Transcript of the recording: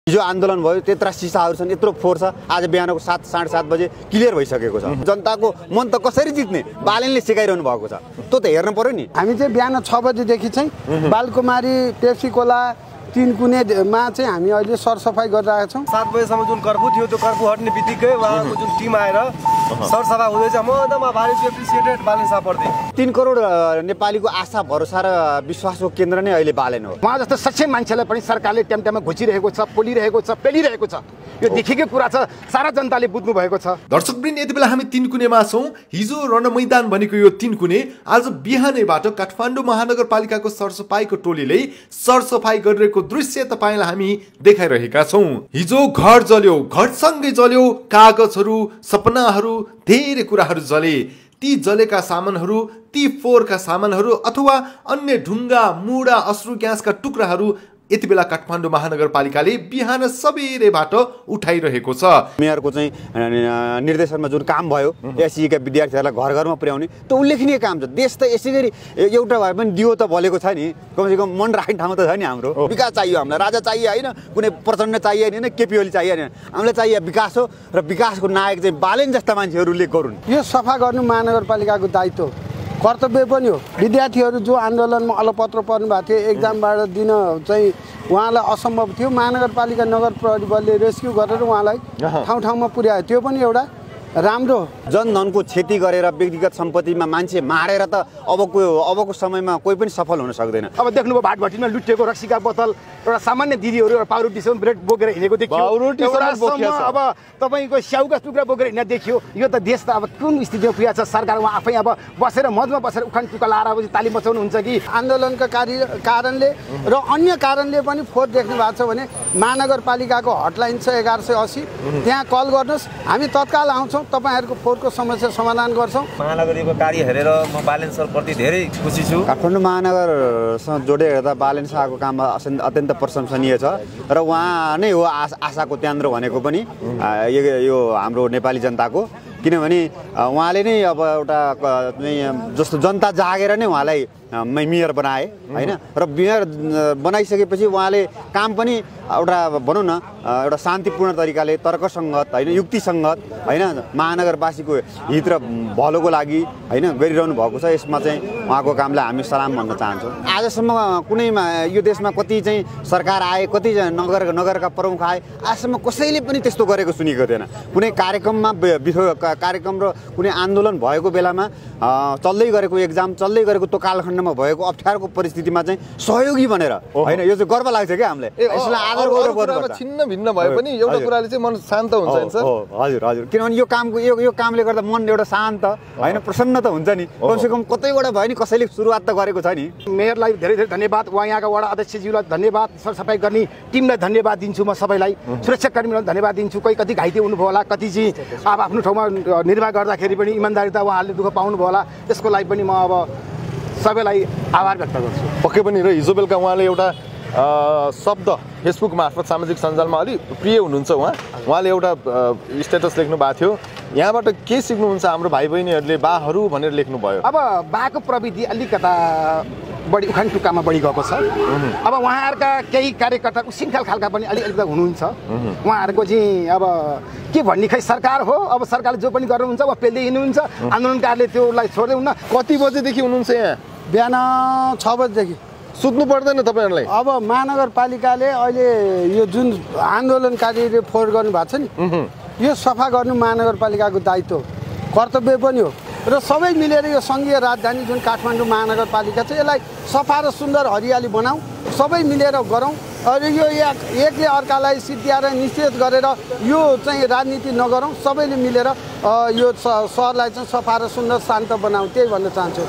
हिजो आन्दोलन भयो, त्यत्रा सिसाहरू छन्, यत्रो फोहोर छ। आज बिहानको 7 साढे 7 बजे क्लियर भइसकेको छ। जनताको मन त कसरी जित्ने बालेनले सिकाइरहनु भएको छ, त्यो त हेर्न पर्यो नि। हामी चाहिँ बिहान 6 बजेदेखि चाहिँ बालकुमारी पेप्सी कोला 3 कुनेमा चाहिँ हामी अहिले सरसफाइ गरिरहेका छौँ। 7 बजेसम्म जुन कर्फ्यू थियो त्यो कर्फ्यू हट्ने बित्तिकै उहाँको जुन टिम आएर सरसफाइ हुँदैछ। म एकदम भारी एप्रिसिएटेड बालेन सापप्रति। 3 करोड नेपालीको आशा भरोसा र विश्वासको केन्द्र नै अहिले बालेन हो। उहाँ जस्तो सक्षम मान्छेलाई पनि सरकारले टाइममा घोचिरहेको छ, पोलिरहेको छ, पेलिरहेको छ। यो देखेकै कुरा छ, सारा जनताले बुझ्नु भएको छ। दर्शकवृन्द, यति बेला हामी 3 कुनेमा छौँ। हिजो रणमैदान भनेको यो 3 कुने आज बिहानैबाट काठमाडौँ महानगरपालिकाको सरसफाइको टोलीले सरसफाइ गरिरहेको दृश्य तपाईलाई हामी देखाइरहेका छौँ। हिजो घर जल्यो, घरसँगै जल्यो कागजहरू, सपनाहरू, धेरै कुराहरू जले। ती जलेका सामानहरू, ती फोहोरका सामानहरू अथवा अन्य ढुङ्गा, मुडा, अश्रु ग्यासका टुक्राहरू यति बेला काठमाडौँ महानगरपालिकाले बिहान सबेरैबाट उठाइरहेको छ। मेयरको चाहिँ निर्देशनमा जुन काम भयो एससीका विद्यार्थीहरूलाई घर घरमा पुर्याउने, त्यो उल्लेखनीय काम छ। देश त यसै गरी एउटा भए पनि दियो त बलेको छ नि, कमसेकम मन राख्ने ठाउँ त छ नि। हाम्रो विकास चाहियो, हामीलाई राजा चाहियो होइन, कुनै प्रचण्ड चाहियो होइन, केपी ओली चाहियो होइन, हामीलाई चाहियो विकास हो। र विकासको नायक चाहिँ बालेन जस्ता मान्छेहरूले गरून्। यो सफा गर्नु महानगरपालिकाको दायित्व कर्तव्य पनि हो। विद्यार्थीहरू जो आन्दोलनमा अलपत्र पर्नु भएको थियो, एक्जामबाट दिन चाहिँ उहाँलाई असम्भव थियो, महानगरपालिका नगर प्रहरी बलले रेस्क्यु गरेर उहाँलाई ठाउँ ठाउँमा पुर्यायो। त्यो पनि एउटा राम्रो। जनधनको क्षति गरेर व्यक्तिगत सम्पत्तिमा मान्छे मारेर त अबको समयमा कोही पनि सफल हुन सक्दैन। अब देख्नुभयो भाटभट्टीमा लुटेको रक्सीका बोतल, एउटा सामान्य दिदीहरू एउटा पाउरोटीसम्म ब्रेड बोकेर हिँडेको देखियो। अब तपाईँको स्याउका टुक्रा बोकेर हिँड्न देखियो। यो त देश त अब कुन स्थितिमा पुगेको छ। सरकार उहाँ आफै अब बसेर मजमा बसेर उखान टुक्का लाएर अब ताली बचाउनुहुन्छ कि आन्दोलनका कारणले र अन्य कारणले पनि फोहोर देख्नु भएको छ भने महानगरपालिकाको हटलाइन छ 1180, त्यहाँ कल गर्नुहोस्, हामी तत्काल आउँछौँ, तपाईहरुको फोहोरको समस्या समाधान गर्छौं। महानगरको कार्य हेरेर म बालेन सरप्रति धेरै खुसी छु। काठमाडौँ महानगरसँग जोडेर हेर्दा बालेन शाहको काम अत्यन्त प्रशंसनीय छ र उहाँ नै हो आशाको केन्द्र भनेको पनि यो हाम्रो नेपाली जनताको। किनभने उहाँले नै अब एउटा जस्तो जनता जागेर नै उहाँलाई मेयर बनाए हैन, र मेयर बनाइसकेपछि उहाँले काम पनि एउटा भनौँ न एउटा शान्तिपूर्ण तरिकाले तर्कसङ्गत हैन, युक्तिसङ्गत हैन, महानगरवासीको हित र भलोको लागि हैन गरिरहनु भएको छ। यसमा चाहिँ उहाँको कामलाई हामी सलाम भन्न चाहन्छौँ। आजसम्म कुनैमा यो देशमा कति चाहिँ सरकार आए, कति नगरका प्रमुख आए, आजसम्म कसैले पनि त्यस्तो गरेको सुनेको थिएन। कुनै कार्यक्रममा कार्यक्रम र कुनै आन्दोलन भएको बेलामा चल्दै गरेको एक्जाम चल्दै गरेको त्यो कालखण्डमा भएको अप्ठ्यारोको परिस्थितिमा चाहिँ सहयोगी बनेर हैन, यो चाहिँ गर्व लाग्छ क्या हामीलाई। यसलाई आदर गर्नुपर्छ। छिन्न भिन्न भए पनि एउटा कुराले चाहिँ मन शान्त हुन्छ सर। हजुर हजुर, किनभने यो कामले गर्दा मन एउटा शान्त हैन, प्रसन्न त हुन्छ नि। कमसेकम कतैबाट भयो नि कसैले सुरुवात त गरेको छ नि। मेयरलाई धेरै धेरै धन्यवाद, उहाँ यहाँका वडा अध्यक्षज्यूलाई धन्यवाद, सरसफाइ गर्ने टिमलाई धन्यवाद दिन्छु म सबैलाई, सुरक्षाकर्मीलाई धन्यवाद दिन्छु। कोही कति घाइते हुनुभयो होला, कति चाहिँ अब आफ्नो ठाउँमा निर्वाह गर्दाखेरि पनि इमान्दारिता उहाँहरूले दुःख पाउनुभयो होला, त्यसको लागि पनि म अब सबैलाई आभार व्यक्त गर्छु। पक्कै पनि। र हिजो बेलुका उहाँले एउटा शब्द फेसबुक मार्फत सामाजिक सञ्जालमा अलि प्रिय हुनुहुन्छ। उहाँले एउटा स्टेटस लेख्नु भएको थियो, यहाँबाट के सिक्नुहुन्छ हाम्रो भाइ बहिनीहरूले बाहरू भनेर लेख्नुभयो। अब बाको प्रविधि अलिकता बढी उखान टुक्कामा बढी गएको छ। अब उहाँहरूका केही कार्यकर्ता उसिङ्खाल खालका पनि अलिकति हुनुहुन्छ। उहाँहरूको चाहिँ अब के भन्ने, खै सरकार हो, अब सरकारले जो पनि गर्नुहुन्छ उहाँ पेल्दै हिँड्नुहुन्छ, आन्दोलनकारले त्योलाई छोड्दै हुन्न। कति बजेदेखि हुनुहुन्छ यहाँ? बिहान 6 बजेदेखि। सुत्नु पर्दैन तपाईँहरूलाई? अब महानगरपालिकाले अहिले यो जुन आन्दोलनकारीले फोहोर गर्नु भएको छ नि, यो सफा गर्नु महानगरपालिकाको दायित्व कर्तव्य पनि हो। र सबै मिलेर यो सङ्घीय राजधानी जुन काठमाडौँ महानगरपालिका छ, यसलाई सफा र सुन्दर हरियाली बनाऊ, सबै मिलेर गरौँ। र यो एकले अर्कालाई सिद्ध्याएर निषेध गरेर यो चाहिँ राजनीति नगरौँ, सबैले मिलेर यो सहरलाई चाहिँ सफा र सुन्दर शान्त बनाऊ, त्यही भन्न चाहन्छु।